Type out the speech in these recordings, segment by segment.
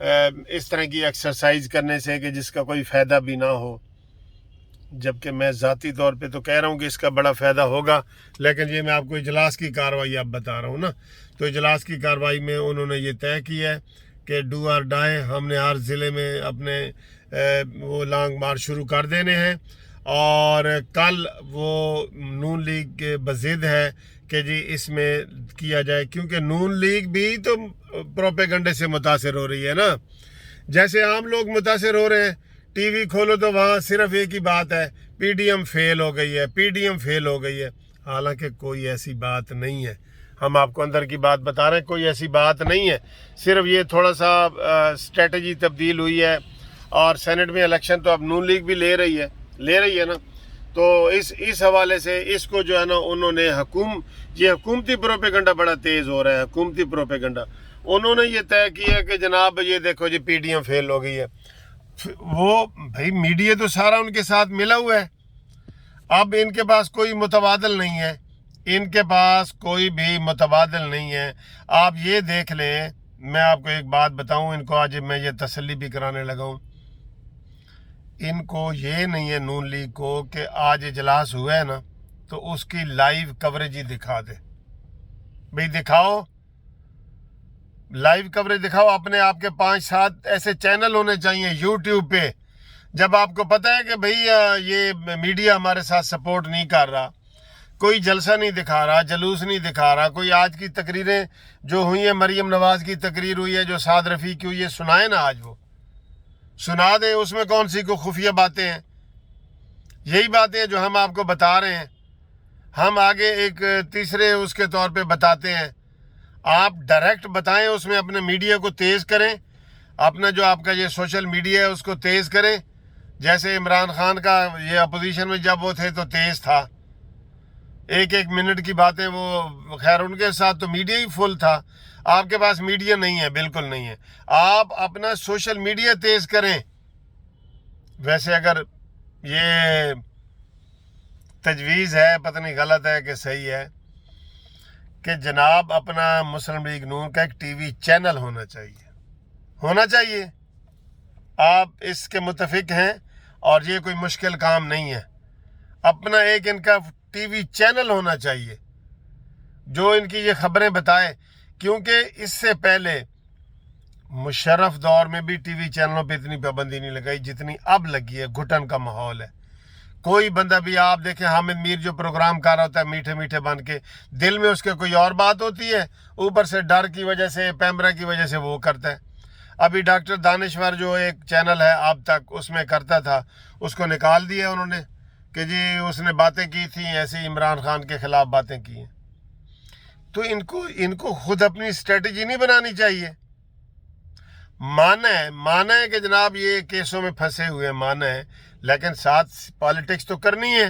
اس طرح کی ایکسرسائز کرنے سے کہ جس کا کوئی فائدہ بھی نہ ہو، جبکہ میں ذاتی طور پہ تو کہہ رہا ہوں کہ اس کا بڑا فائدہ ہوگا، لیکن یہ میں آپ کو اجلاس کی کارروائی اب بتا رہا ہوں نا۔ تو اجلاس کی کارروائی میں انہوں نے یہ طے کیا ہے کہ ڈو اور ڈائے، ہم نے ہر ضلع میں اپنے وہ لانگ مارچ شروع کر دینے ہیں، اور کل وہ نون لیگ کے بضد ہے کہ جی اس میں کیا جائے، کیونکہ نون لیگ بھی تو پروپیگنڈے سے متاثر ہو رہی ہے نا، جیسے عام لوگ متاثر ہو رہے ہیں۔ ٹی وی کھولو تو وہاں صرف ایک ہی بات ہے، پی ڈی ایم فیل ہو گئی ہے، پی ڈی ایم فیل ہو گئی ہے، حالانکہ کوئی ایسی بات نہیں ہے۔ ہم آپ کو اندر کی بات بتا رہے ہیں، کوئی ایسی بات نہیں ہے، صرف یہ تھوڑا سا اسٹریٹجی تبدیل ہوئی ہے، اور سینٹ میں الیکشن تو اب نون لیگ بھی لے رہی ہے نا۔ تو اس حوالے سے اس کو جو ہے نا انہوں نے یہ حکومتی پروپیگنڈا بڑا تیز ہو رہا ہے، حکومتی پروپیگنڈا۔ انہوں نے یہ طے کیا کہ جناب یہ دیکھو جی پی ڈی ایم فیل ہو گئی ہے۔ وہ بھائی میڈیا تو سارا ان کے ساتھ ملا ہوا ہے، اب ان کے پاس کوئی متبادل نہیں ہے، ان کے پاس کوئی بھی متبادل نہیں ہے۔ آپ یہ دیکھ لیں، میں آپ کو ایک بات بتاؤں، ان کو آج میں یہ تسلی بھی کرانے لگا ہوں، ان کو یہ نہیں ہے نون لیگ کو کہ آج اجلاس ہوا ہے نا تو اس کی لائیو کوریج ہی دکھا دے۔ بھئی دکھاؤ، لائیو کوریج دکھاؤ، اپنے آپ کے 5-7 ایسے چینل ہونے چاہیے یوٹیوب پہ، جب آپ کو پتہ ہے کہ بھئی یہ میڈیا ہمارے ساتھ سپورٹ نہیں کر رہا، کوئی جلسہ نہیں دکھا رہا، جلوس نہیں دکھا رہا، کوئی آج کی تقریریں جو ہوئی ہیں، مریم نواز کی تقریر ہوئی ہے، جو سعد رفیق کی ہوئی ہے، سنائے نا، آج وہ سنا دیں، اس میں کون سی کو خفیہ باتیں ہیں؟ یہی باتیں جو ہم آپ کو بتا رہے ہیں، ہم آگے ایک تیسرے اس کے طور پہ بتاتے ہیں۔ آپ ڈائریکٹ بتائیں، اس میں اپنے میڈیا کو تیز کریں، اپنا جو آپ کا یہ سوشل میڈیا ہے اس کو تیز کریں، جیسے عمران خان کا یہ اپوزیشن میں جب وہ تھے تو تیز تھا، 1-1 منٹ کی باتیں، وہ خیر ان کے ساتھ تو میڈیا ہی فل تھا۔ آپ کے پاس میڈیا نہیں ہے، بالکل نہیں ہے، آپ اپنا سوشل میڈیا تیز کریں۔ ویسے اگر یہ تجویز ہے، پتہ نہیں غلط ہے کہ صحیح ہے، کہ جناب اپنا مسلم لیگ نون کا ایک ٹی وی چینل ہونا چاہیے۔ آپ اس کے متفق ہیں، اور یہ کوئی مشکل کام نہیں ہے، اپنا ایک ان کا ٹی وی چینل ہونا چاہیے جو ان کی یہ خبریں بتائے، کیونکہ اس سے پہلے مشرف دور میں بھی ٹی وی چینلوں پہ اتنی پابندی نہیں لگائی جتنی اب لگی ہے، گھٹن کا ماحول ہے۔ کوئی بندہ بھی آپ دیکھیں، حامد میر جو پروگرام کر رہا ہوتا ہے میٹھے میٹھے بن کے، دل میں اس کے کوئی اور بات ہوتی ہے، اوپر سے ڈر کی وجہ سے، پیمرا کی وجہ سے وہ کرتا ہے۔ ابھی ڈاکٹر دانشور جو ایک چینل ہے اب تک اس میں کرتا تھا، اس کو نکال دیا انہوں نے کہ جی اس نے باتیں کی تھیں، ایسے عمران خان کے خلاف باتیں کی ہیں۔ تو ان کو خود اپنی اسٹریٹجی نہیں بنانی چاہیے۔ مانا ہے کہ جناب یہ کیسوں میں پھنسے ہوئے، مانا ہے، لیکن ساتھ پالیٹکس تو کرنی ہے،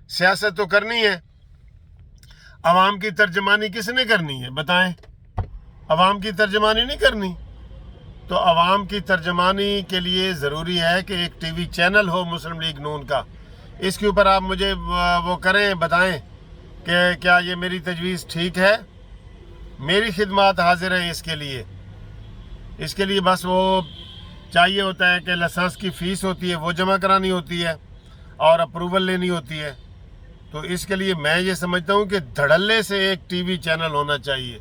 سیاست تو کرنی ہے۔ عوام کی ترجمانی کس نے کرنی ہے بتائیں؟ عوام کی ترجمانی نہیں کرنی، تو عوام کی ترجمانی کے لیے ضروری ہے کہ ایک ٹی وی چینل ہو مسلم لیگ نون کا۔ اس کے اوپر آپ مجھے وہ کریں، بتائیں کہ کیا یہ میری تجویز ٹھیک ہے؟ میری خدمات حاضر ہیں اس کے لیے بس وہ چاہیے ہوتا ہے کہ لائسنس کی فیس ہوتی ہے، وہ جمع کرانی ہوتی ہے، اور اپروول لینی ہوتی ہے۔ تو اس کے لیے میں یہ سمجھتا ہوں کہ دھڑلے سے ایک ٹی وی چینل ہونا چاہیے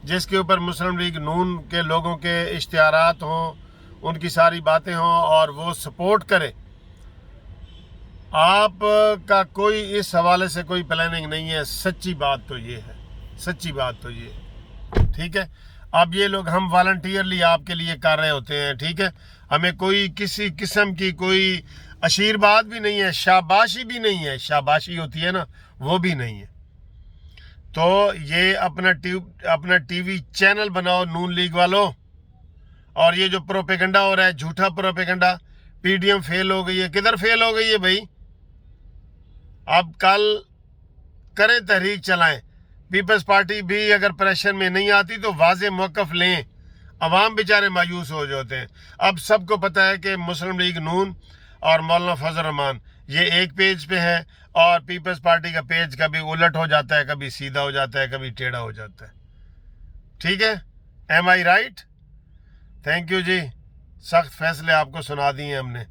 جس کے اوپر مسلم لیگ نون کے لوگوں کے اشتہارات ہوں، ان کی ساری باتیں ہوں، اور وہ سپورٹ کرے۔ آپ کا کوئی اس حوالے سے کوئی پلاننگ نہیں ہے، سچی بات تو یہ ہے، ٹھیک ہے؟ اب یہ لوگ ہم والنٹیئرلی آپ کے لیے کر رہے ہوتے ہیں، ٹھیک ہے؟ ہمیں کوئی کسی قسم کی کوئی آشیرواد بھی نہیں ہے، شاباشی بھی نہیں ہے، شاباشی ہوتی ہے نا، وہ بھی نہیں ہے۔ تو یہ اپنا ٹی وی چینل بناؤ نون لیگ والوں، اور یہ جو پروپیگنڈا ہو رہا ہے، جھوٹا پروپیگنڈا، پی ڈی ایم فیل ہو گئی ہے، کدھر فیل ہو گئی ہے بھائی؟ اب کل کریں، تحریک چلائیں، پیپلز پارٹی بھی اگر پریشر میں نہیں آتی تو واضح موقف لیں، عوام بیچارے مایوس ہو جاتے ہیں۔ اب سب کو پتہ ہے کہ مسلم لیگ نون اور مولانا فضل الرحمان یہ ایک پیج پہ ہے، اور پیپلز پارٹی کا پیج کبھی الٹ ہو جاتا ہے، کبھی سیدھا ہو جاتا ہے، کبھی ٹیڑھا ہو جاتا ہے، ٹھیک ہے؟ Am I right? Thank you جی، سخت فیصلے آپ کو سنا دیے ہم نے.